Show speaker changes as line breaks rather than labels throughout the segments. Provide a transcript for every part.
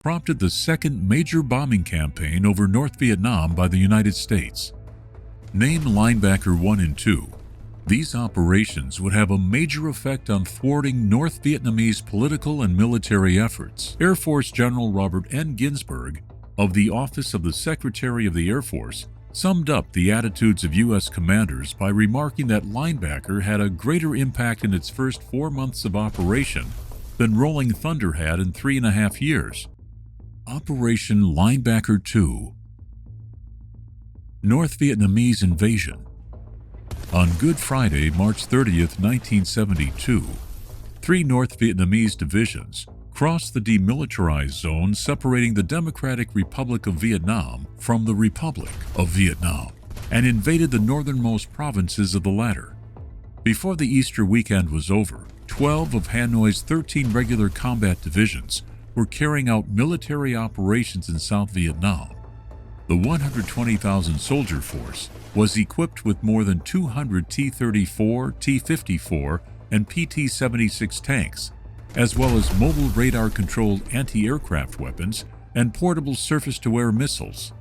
prompted the second major bombing campaign over North Vietnam by the United States. Named Linebacker I and II, these operations would have a major effect on thwarting North Vietnamese political and military efforts. Air Force General Robert N. Ginsburg, of the Office of the Secretary of the Air Force, summed up the attitudes of U.S. commanders by remarking that Linebacker had a greater impact in its first 4 months of operation than Rolling Thunder had in 3.5 years. Operation Linebacker II. North Vietnamese invasion. On Good Friday, March 30, 1972, 3 North Vietnamese divisions crossed the demilitarized zone separating the Democratic Republic of Vietnam from the Republic of Vietnam and invaded the northernmost provinces of the latter. Before the Easter weekend was over, 12 of Hanoi's 13 regular combat divisions were carrying out military operations in South Vietnam. The 120,000-soldier force was equipped with more than 200 T-34, T-54, and PT-76 tanks, as well as mobile radar-controlled anti-aircraft weapons and portable surface-to-air missiles.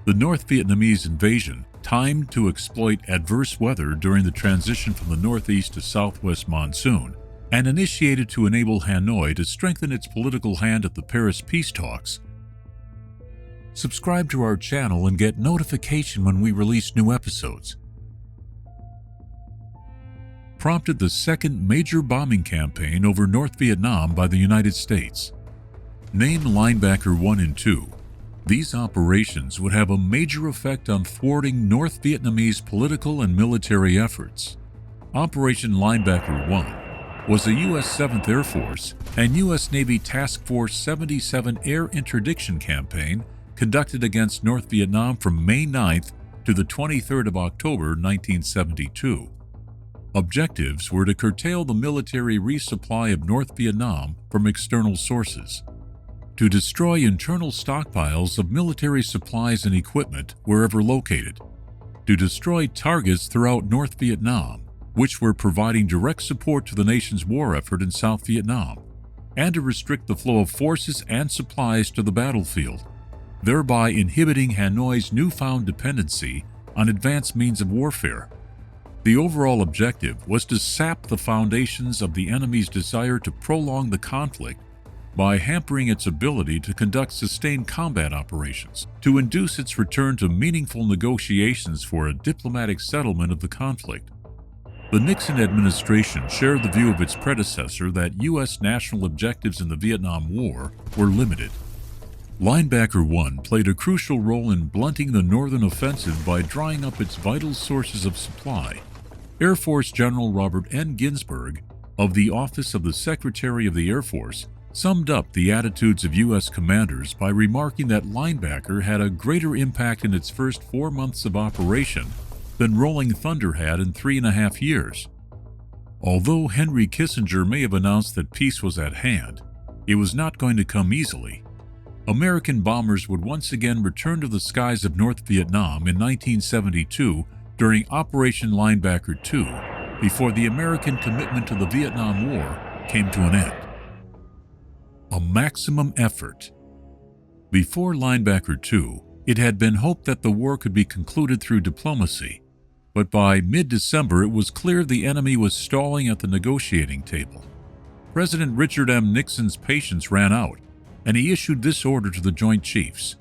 The North Vietnamese invasion, timed to exploit adverse weather during the transition from the northeast to southwest monsoon, and initiated to enable Hanoi to strengthen its political hand at the Paris peace talks. Subscribe to our channel and get notification when we release new episodes. Prompted the second major bombing campaign over North Vietnam by the United States. Named Linebacker I and II, these operations would have a major effect on thwarting North Vietnamese political and military efforts. Operation Linebacker I was a U.S. 7th Air Force and U.S. Navy Task Force 77 air interdiction campaign conducted against North Vietnam from May 9th to the 23rd of October 1972. Objectives were to curtail the military resupply of North Vietnam from external sources, to destroy internal stockpiles of military supplies and equipment wherever located, to destroy targets throughout North Vietnam, which were providing direct support to the nation's war effort in South Vietnam, and to restrict the flow of forces and supplies to the battlefield, thereby inhibiting Hanoi's newfound dependency on advanced means of warfare. The overall objective was to sap the foundations of the enemy's desire to prolong the conflict by hampering its ability to conduct sustained combat operations, to induce its return to meaningful negotiations for a diplomatic settlement of the conflict. The Nixon administration shared the view of its predecessor that U.S. national objectives in the Vietnam War were limited. Linebacker I played a crucial role in blunting the northern offensive by drying up its vital sources of supply. Air Force General Robert N. Ginsburg, of the Office of the Secretary of the Air Force, summed up the attitudes of U.S. commanders by remarking that Linebacker had a greater impact in its first 4 months of operation than Rolling Thunder had in 3.5 years. Although Henry Kissinger may have announced that peace was at hand, it was not going to come easily. American bombers would once again return to the skies of North Vietnam in 1972 during Operation Linebacker II, before the American commitment to the Vietnam War came to an end. A maximum effort. Before Linebacker II, it had been hoped that the war could be concluded through diplomacy, but by mid-December it was clear the enemy was stalling at the negotiating table. President Richard M. Nixon's patience ran out, and he issued this order to the Joint Chiefs.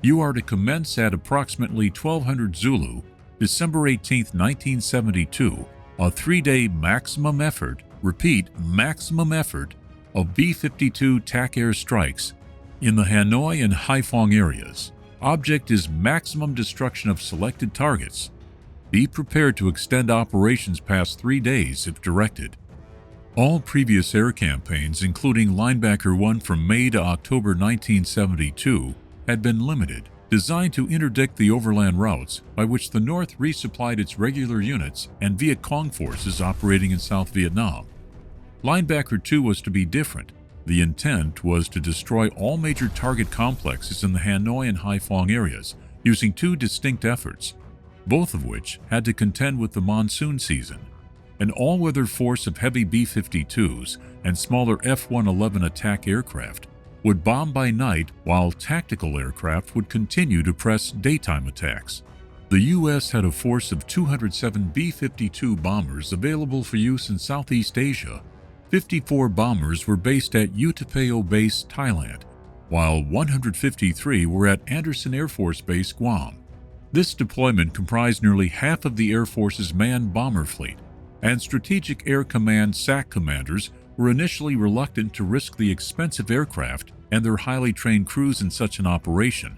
You are to commence at approximately 1200 Zulu, December 18, 1972, a 3-day maximum effort, repeat, maximum effort, of B-52 TAC air strikes in the Hanoi and Haiphong areas. Object is maximum destruction of selected targets. Be prepared to extend operations past 3 days if directed. All previous air campaigns, including Linebacker I from May to October 1972, had been limited, designed to interdict the overland routes by which the North resupplied its regular units and Viet Cong forces operating in South Vietnam. Linebacker II was to be different. The intent was to destroy all major target complexes in the Hanoi and Haiphong areas using 2 distinct efforts, both of which had to contend with the monsoon season. An all-weather force of heavy B-52s and smaller F-111 attack aircraft would bomb by night while tactical aircraft would continue to press daytime attacks. The U.S. had a force of 207 B-52 bombers available for use in Southeast Asia. 54 bombers were based at Utapao Base, Thailand, while 153 were at Andersen Air Force Base, Guam. This deployment comprised nearly half of the Air Force's manned bomber fleet, and Strategic Air Command SAC commanders were initially reluctant to risk the expensive aircraft and their highly trained crews in such an operation.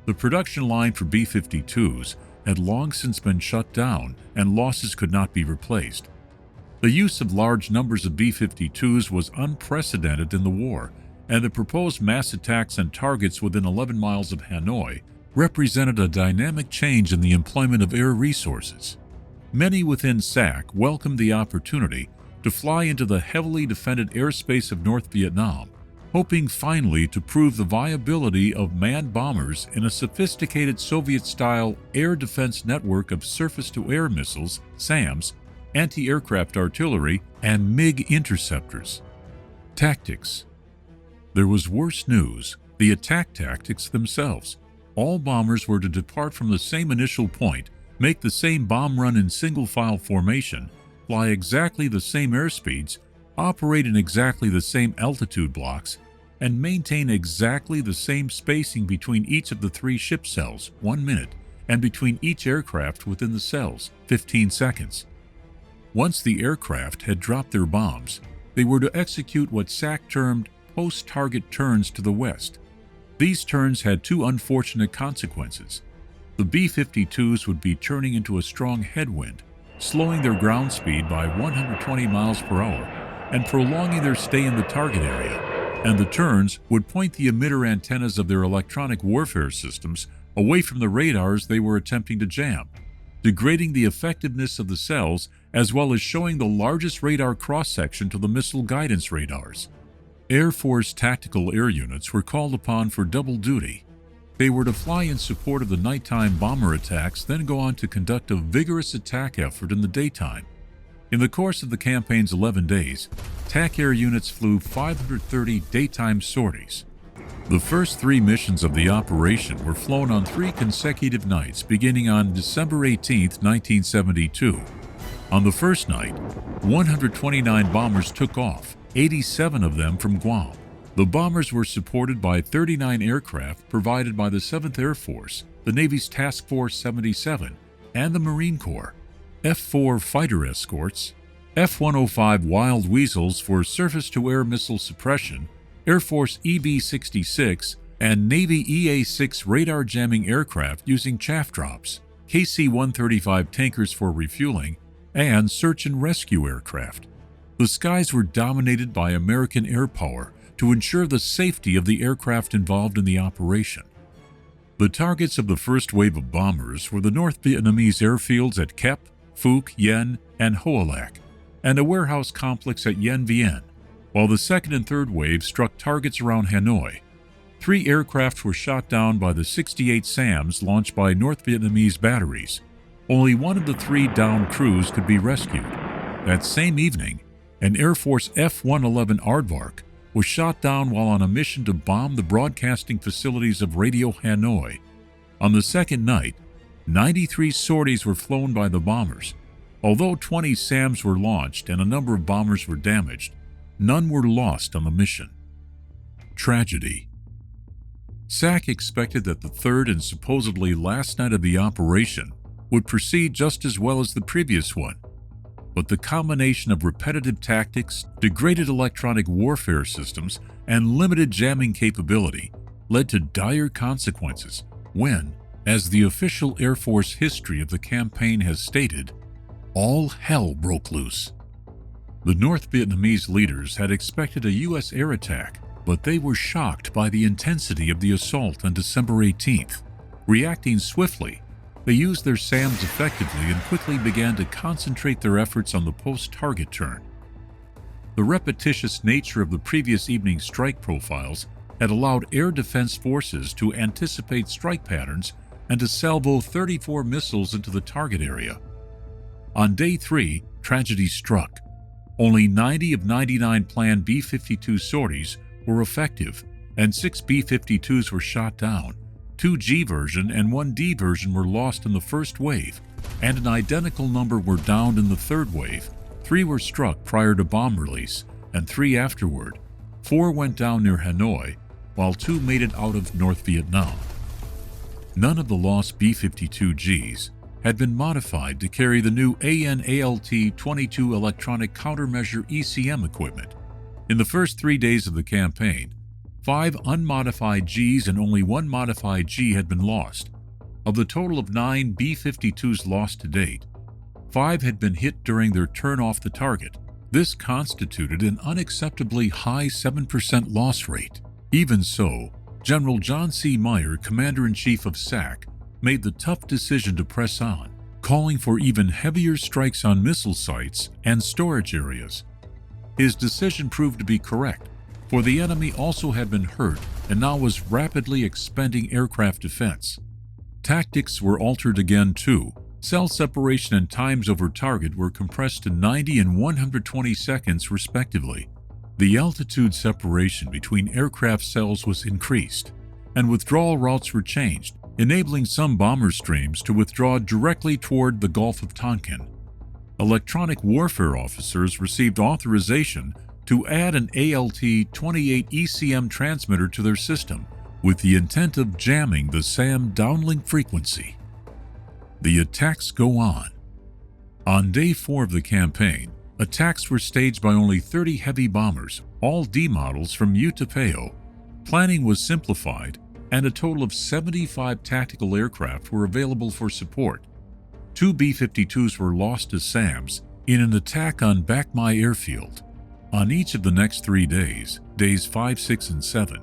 The production line for B-52s had long since been shut down, and losses could not be replaced. The use of large numbers of B-52s was unprecedented in the war, and the proposed mass attacks on targets within 11 miles of Hanoi represented a dynamic change in the employment of air resources. Many within SAC welcomed the opportunity to fly into the heavily defended airspace of North Vietnam, hoping finally to prove the viability of manned bombers in a sophisticated Soviet-style air defense network of surface-to-air missiles, SAMs, anti-aircraft artillery, and MiG interceptors. Tactics. There was worse news: the attack tactics themselves. All bombers were to depart from the same initial point, make the same bomb run in single-file formation, fly exactly the same airspeeds, operate in exactly the same altitude blocks, and maintain exactly the same spacing between each of the 3 ship cells, 1 minute, and between each aircraft within the cells, 15 seconds. Once the aircraft had dropped their bombs, they were to execute what SAC termed post-target turns to the west. These turns had 2 unfortunate consequences. The B-52s would be turning into a strong headwind, slowing their ground speed by 120 miles per hour and prolonging their stay in the target area, and the turns would point the emitter antennas of their electronic warfare systems away from the radars they were attempting to jam, degrading the effectiveness of the cells as well as showing the largest radar cross-section to the missile guidance radars. Air Force tactical air units were called upon for double duty. They were to fly in support of the nighttime bomber attacks, then go on to conduct a vigorous attack effort in the daytime. In the course of the campaign's 11 days, TAC air units flew 530 daytime sorties. The first 3 missions of the operation were flown on 3 consecutive nights beginning on December 18, 1972. On the first night, 129 bombers took off, 87 of them from Guam. The bombers were supported by 39 aircraft provided by the 7th Air Force, the Navy's Task Force 77, and the Marine Corps. F-4 fighter escorts, F-105 Wild Weasels for surface-to-air missile suppression, Air Force EB-66, and Navy EA-6 radar jamming aircraft using chaff drops, KC-135 tankers for refueling, and search and rescue aircraft. The skies were dominated by American air power to ensure the safety of the aircraft involved in the operation. The targets of the first wave of bombers were the North Vietnamese airfields at Kep, Phuc, Yen, and Hoa Lac, and a warehouse complex at Yen Vien, while the second and third waves struck targets around Hanoi. 3 aircraft were shot down by the 68 SAMs launched by North Vietnamese batteries. Only one of the 3 downed crews could be rescued. That same evening, an Air Force F-111 Aardvark was shot down while on a mission to bomb the broadcasting facilities of Radio Hanoi. On the second night, 93 sorties were flown by the bombers. Although 20 SAMs were launched and a number of bombers were damaged, none were lost on the mission. Tragedy. SAC expected that the third and supposedly last night of the operation would proceed just as well as the previous one, but the combination of repetitive tactics, degraded electronic warfare systems, and limited jamming capability led to dire consequences when, as the official Air Force history of the campaign has stated, all hell broke loose. The North Vietnamese leaders had expected a U.S. air attack, but they were shocked by the intensity of the assault on December 18th. Reacting swiftly, they used their SAMs effectively and quickly began to concentrate their efforts on the post-target turn. The repetitious nature of the previous evening's strike profiles had allowed air defense forces to anticipate strike patterns and to salvo 34 missiles into the target area. On day 3, tragedy struck. Only 90 of 99 planned B-52 sorties were effective, and 6 B-52s were shot down. 2 G version and 1 D version were lost in the first wave, and an identical number were downed in the third wave. 3 were struck prior to bomb release, and 3 afterward. 4 went down near Hanoi, while 2 made it out of North Vietnam. None of the lost B-52Gs had been modified to carry the new AN/ALT-22 electronic countermeasure ECM equipment. In the first 3 days of the campaign, 5 unmodified Gs and only 1 modified G had been lost. Of the total of 9 B-52s lost to date, 5 had been hit during their turn off the target. This constituted an unacceptably high 7% loss rate. Even so, General John C. Meyer, Commander-in-Chief of SAC, made the tough decision to press on, calling for even heavier strikes on missile sites and storage areas. His decision proved to be correct, for the enemy also had been hurt and now was rapidly expending aircraft defense. Tactics were altered again too. Cell separation and times over target were compressed to 90 and 120 seconds respectively. The altitude separation between aircraft cells was increased, and withdrawal routes were changed, enabling some bomber streams to withdraw directly toward the Gulf of Tonkin. Electronic warfare officers received authorization to add an ALT-28 ECM transmitter to their system with the intent of jamming the SAM downlink frequency. The attacks go on. On day 4 of the campaign, attacks were staged by only 30 heavy bombers, all D models from U to PAO. Planning was simplified, and a total of 75 tactical aircraft were available for support. 2 B-52s were lost to SAMs in an attack on Bac Mai airfield. On each of the next 3 days, days 5, 6, and 7,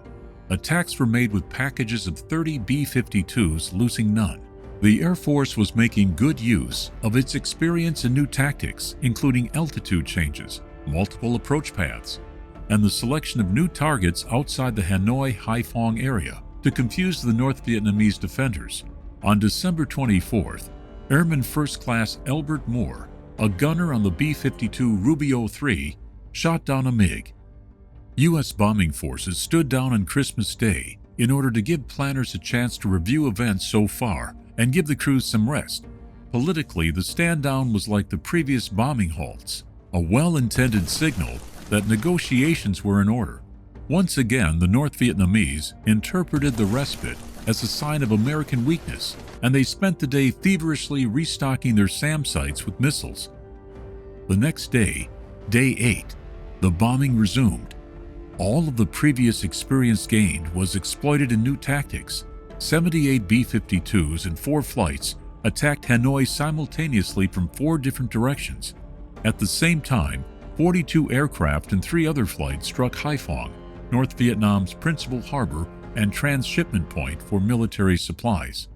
attacks were made with packages of 30 B-52s, losing none. The Air Force was making good use of its experience in new tactics, including altitude changes, multiple approach paths, and the selection of new targets outside the Hanoi-Haiphong area to confuse the North Vietnamese defenders. On December 24th, Airman First Class Elbert Moore, a gunner on the B-52 Rubio III, shot down a MiG. U.S. bombing forces stood down on Christmas Day in order to give planners a chance to review events so far and give the crews some rest. Politically, the stand-down was like the previous bombing halts, a well-intended signal that negotiations were in order. Once again, the North Vietnamese interpreted the respite as a sign of American weakness, and they spent the day feverishly restocking their SAM sites with missiles. The next day, day 8, the bombing resumed. All of the previous experience gained was exploited in new tactics. 78 B-52s in 4 flights attacked Hanoi simultaneously from 4 different directions. At the same time, 42 aircraft and 3 other flights struck Haiphong, North Vietnam's principal harbor and transshipment point for military supplies.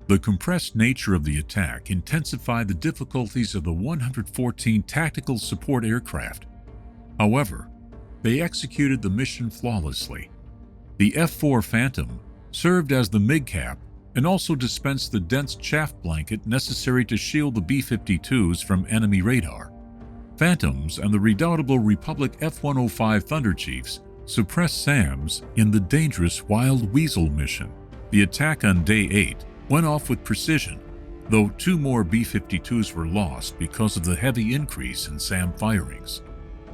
The compressed nature of the attack intensified the difficulties of the 114 tactical support aircraft. However, they executed the mission flawlessly. The F-4 Phantom served as the MiG cap and also dispensed the dense chaff blanket necessary to shield the B-52s from enemy radar. Phantoms and the redoubtable Republic F-105 Thunder Chiefs suppressed SAMs in the dangerous Wild Weasel mission. The attack on day 8 went off with precision, though 2 more B-52s were lost because of the heavy increase in SAM firings.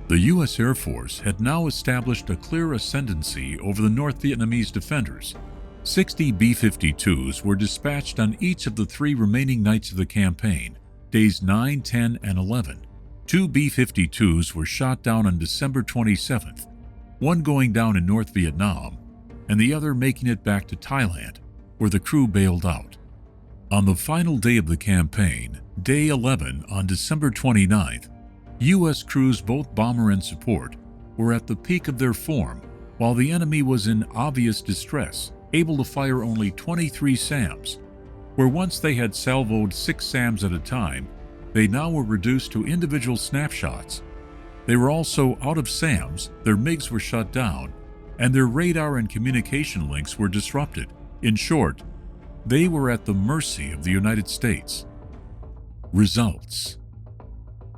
The U.S. Air Force had now established a clear ascendancy over the North Vietnamese defenders. 60 B-52s were dispatched on each of the 3 remaining nights of the campaign, days 9, 10, and 11. 2 B-52s were shot down on December 27th, one going down in North Vietnam, and the other making it back to Thailand, where the crew bailed out. On the final day of the campaign, day 11 on December 29th, U.S. crews, both bomber and support, were at the peak of their form, while the enemy was in obvious distress, able to fire only 23 SAMs. Where once they had salvoed 6 SAMs at a time, they now were reduced to individual snapshots. They were also out of SAMs, their MiGs were shut down, and their radar and communication links were disrupted. In short, they were at the mercy of the United States. Results: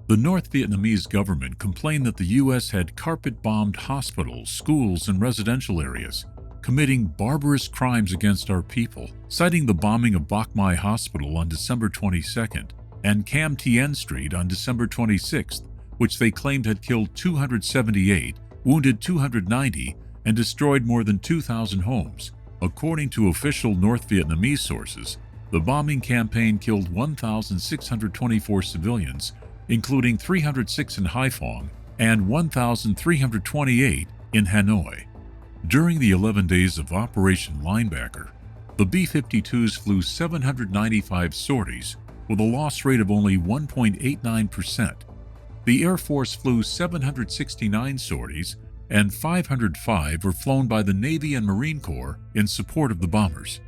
The North Vietnamese government complained that the U.S. had carpet-bombed hospitals, schools, and residential areas, committing barbarous crimes against our people, citing the bombing of Bach Mai Hospital on December 22nd and Cam Tien Street on December 26th, which they claimed had killed 278, wounded 290, and destroyed more than 2,000 homes. According to official North Vietnamese sources, the bombing campaign killed 1,624 civilians, including 306 in Haiphong and 1,328 in Hanoi. During the 11 days of Operation Linebacker, the B-52s flew 795 sorties with a loss rate of only 1.89%. The Air Force flew 769 sorties, and 505 were flown by the Navy and Marine Corps in support of the bombers.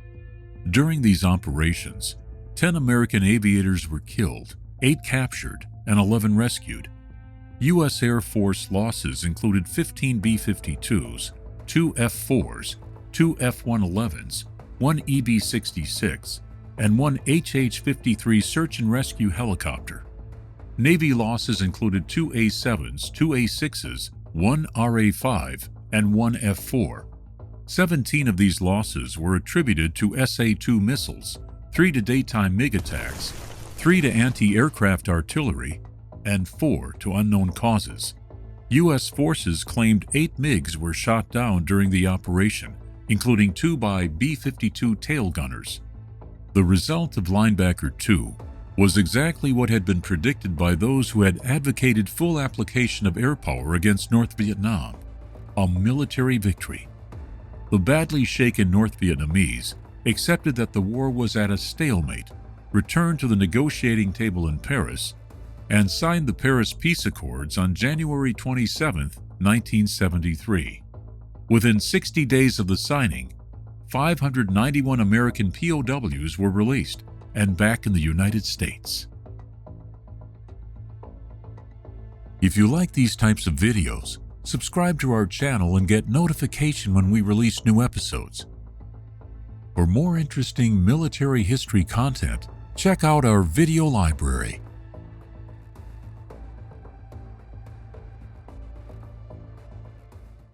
During these operations, 10 American aviators were killed, 8 captured, and 11 rescued. U.S. Air Force losses included 15 B-52s, 2 F-4s, 2 F-111s, 1 EB-66, and 1 HH-53 search and rescue helicopter. Navy losses included 2 A-7s, 2 A-6s, 1 RA-5, and 1 F-4. 17 of these losses were attributed to SA-2 missiles, 3 to daytime MiG attacks, 3 to anti-aircraft artillery, and 4 to unknown causes. U.S. forces claimed 8 MiGs were shot down during the operation, including 2 by B-52 tail gunners. The result of Linebacker II was exactly what had been predicted by those who had advocated full application of air power against North Vietnam: a military victory. The badly shaken North Vietnamese accepted that the war was at a stalemate, returned to the negotiating table in Paris, and signed the Paris Peace Accords on January 27, 1973. Within 60 days of the signing, 591 American POWs were released and back in the United States. If you like these types of videos, subscribe to our channel and get notification when we release new episodes. For more interesting military history content, check out our video library.